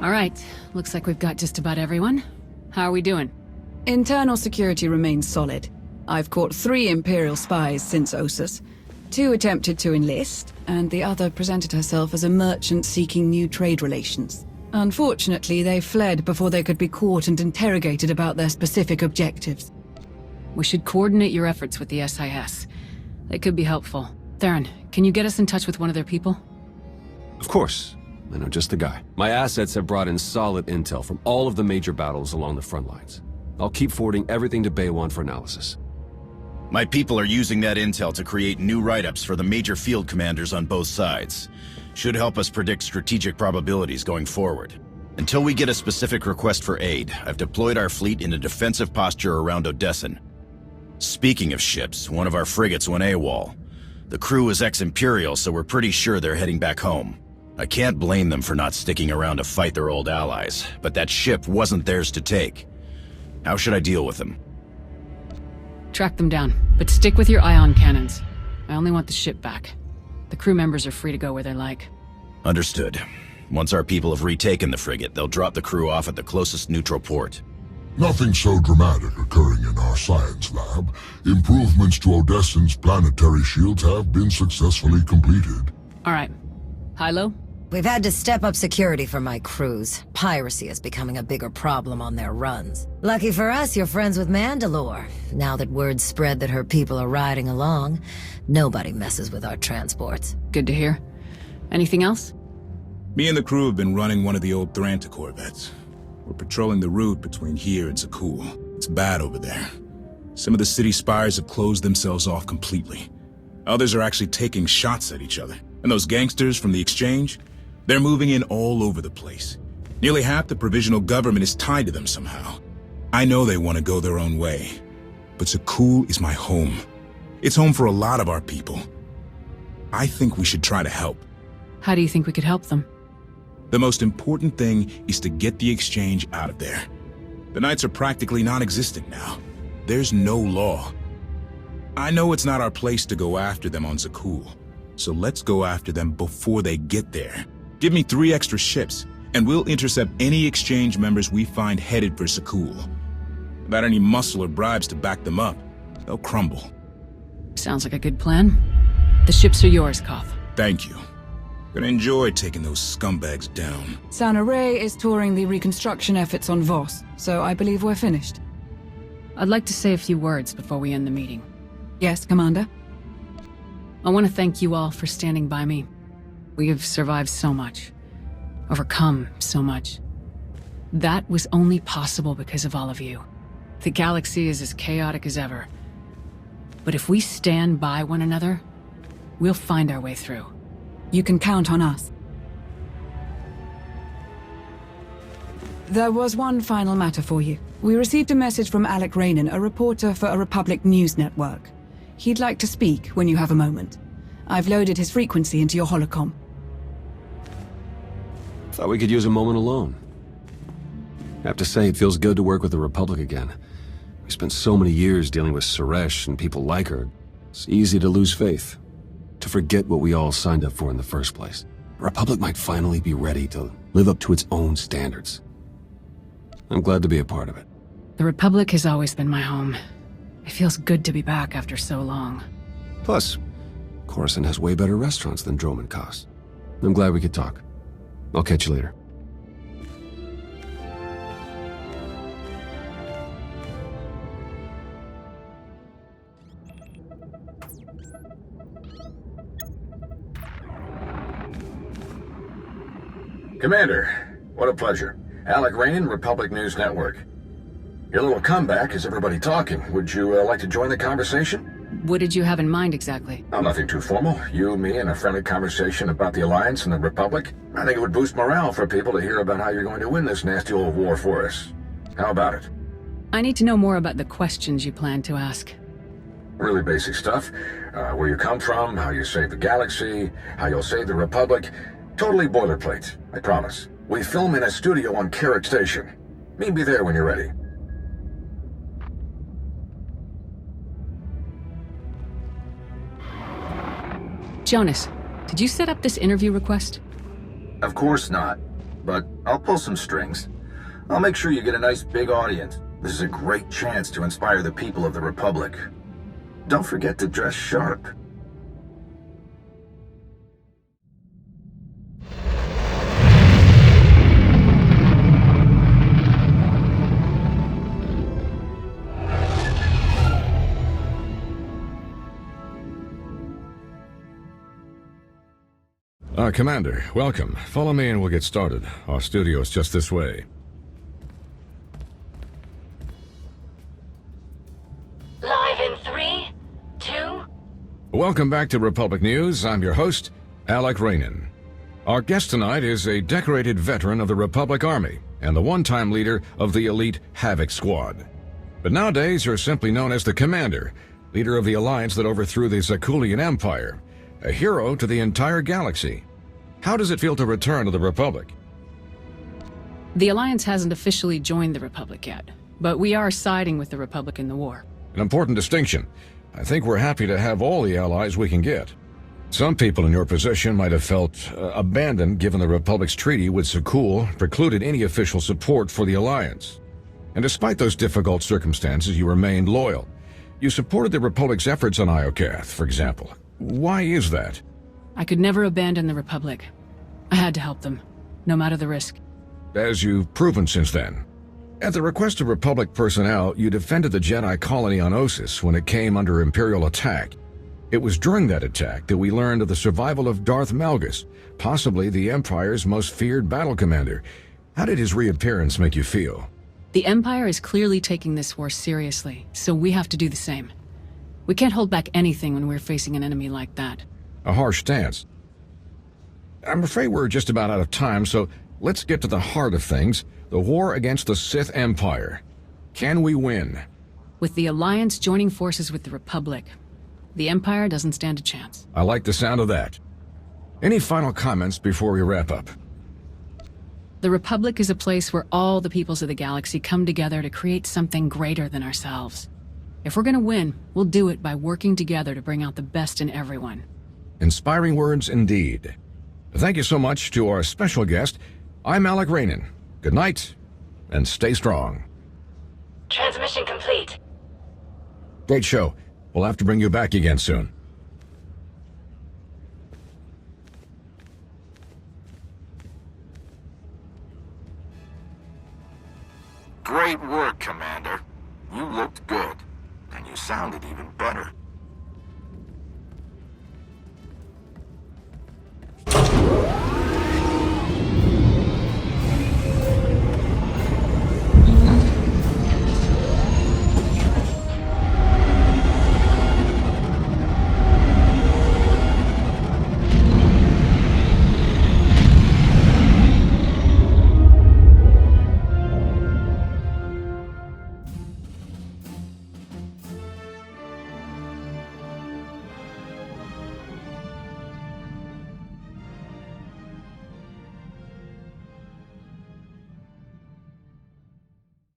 All right, looks like we've got just about everyone. How are we doing? Internal security remains solid. I've caught 3 Imperial spies since Ossus. 2 attempted to enlist, and the other presented herself as a merchant seeking new trade relations. Unfortunately, they fled before they could be caught and interrogated about their specific objectives. We should coordinate your efforts with the SIS. They could be helpful. Theron, can you get us in touch with one of their people? Of course. I know just the guy. My assets have brought in solid intel from all of the major battles along the front lines. I'll keep forwarding everything to Baywan for analysis. My people are using that intel to create new write-ups for the major field commanders on both sides. Should help us predict strategic probabilities going forward. Until we get a specific request for aid, I've deployed our fleet in a defensive posture around Odessen. Speaking of ships, one of our frigates went AWOL. The crew is ex-Imperial, so we're pretty sure they're heading back home. I can't blame them for not sticking around to fight their old allies, but that ship wasn't theirs to take. How should I deal with them? Track them down, but stick with your ion cannons. I only want the ship back. The crew members are free to go where they like. Understood. Once our people have retaken the frigate, they'll drop the crew off at the closest neutral port. Nothing so dramatic occurring in our science lab. Improvements to Odessen's planetary shields have been successfully completed. All right. Hilo? We've had to step up security for my crews. Piracy is becoming a bigger problem on their runs. Lucky for us, you're friends with Mandalore. Now that word's spread that her people are riding along, nobody messes with our transports. Good to hear. Anything else? Me and the crew have been running one of the old Thranta corvettes. We're patrolling the route between here and Zakul. It's bad over there. Some of the city spires have closed themselves off completely. Others are actually taking shots at each other. And those gangsters from the exchange? They're moving in all over the place. Nearly half the provisional government is tied to them somehow. I know they want to go their own way, but Zakul is my home. It's home for a lot of our people. I think we should try to help. How do you think we could help them? The most important thing is to get the exchange out of there. The Knights are practically non-existent now. There's no law. I know it's not our place to go after them on Zakul, so let's go after them before they get there. Give me 3 extra ships, and we'll intercept any exchange members we find headed for Zakul. Without any muscle or bribes to back them up, they'll crumble. Sounds like a good plan. The ships are yours, Koth. Thank you. Gonna enjoy taking those scumbags down. Sana-Rae is touring the reconstruction efforts on Voss, so I believe we're finished. I'd like to say a few words before we end the meeting. Yes, Commander? I want to thank you all for standing by me. We have survived so much. Overcome so much. That was only possible because of all of you. The galaxy is as chaotic as ever. But if we stand by one another, we'll find our way through. You can count on us. There was one final matter for you. We received a message from Alec Rainan, a reporter for a Republic news network. He'd like to speak when you have a moment. I've loaded his frequency into your holocom. Thought we could use a moment alone. Have to say, it feels good to work with the Republic again. We spent so many years dealing with Suresh and people like her. It's easy to lose faith. To forget what we all signed up for in the first place. The Republic might finally be ready to live up to its own standards. I'm glad to be a part of it. The Republic has always been my home. It feels good to be back after so long. Plus, Coruscant has way better restaurants than Droman Kos. I'm glad we could talk. I'll catch you later. Commander, what a pleasure. Alec Rainan, Republic News Network. Your little comeback has everybody talking. Would you like to join the conversation? What did you have in mind exactly? Oh, nothing too formal. You, me, and a friendly conversation about the Alliance and the Republic. I think it would boost morale for people to hear about how you're going to win this nasty old war for us. How about it? I need to know more about the questions you plan to ask. Really basic stuff. Where you come from, how you save the galaxy, how you'll save the Republic. Totally boilerplate, I promise. We film in a studio on Carrick Station. Meet me there when you're ready. Jonas, did you set up this interview request? Of course not. but I'll pull some strings. I'll make sure you get a nice big audience. This is a great chance to inspire the people of the Republic. Don't forget to dress sharp. Commander, welcome. Follow me and we'll get started. Our studio is just this way. Live in 3, 2... Welcome back to Republic News. I'm your host, Alec Renegon. Our guest tonight is a decorated veteran of the Republic Army and the one-time leader of the elite Havoc Squad. But nowadays, you're simply known as the Commander, leader of the alliance that overthrew the Zakuulian Empire, a hero to the entire galaxy. How does it feel to return to the Republic? The Alliance hasn't officially joined the Republic yet, but we are siding with the Republic in the war. An important distinction. I think we're happy to have all the allies we can get. Some people in your position might have felt abandoned given the Republic's treaty with Zakuul precluded any official support for the Alliance. And despite those difficult circumstances, you remained loyal. You supported the Republic's efforts on Iokath, for example. Why is that? I could never abandon the Republic. I had to help them, no matter the risk. As you've proven since then. At the request of Republic personnel, you defended the Jedi colony on Ossus when it came under Imperial attack. It was during that attack that we learned of the survival of Darth Malgus, possibly the Empire's most feared battle commander. How did his reappearance make you feel? The Empire is clearly taking this war seriously, so we have to do the same. We can't hold back anything when we're facing an enemy like that. A harsh stance. I'm afraid we're just about out of time, so let's get to the heart of things. The war against the Sith Empire. Can we win? With the Alliance joining forces with the Republic, the Empire doesn't stand a chance. I like the sound of that. Any final comments before we wrap up? The Republic is a place where all the peoples of the galaxy come together to create something greater than ourselves. If we're gonna win, we'll do it by working together to bring out the best in everyone. Inspiring words indeed. Thank you so much to our special guest. I'm Alec Renegon. Good night, and stay strong. Transmission complete. Great show. We'll have to bring you back again soon. Great work, Commander. You looked good, and you sounded even better.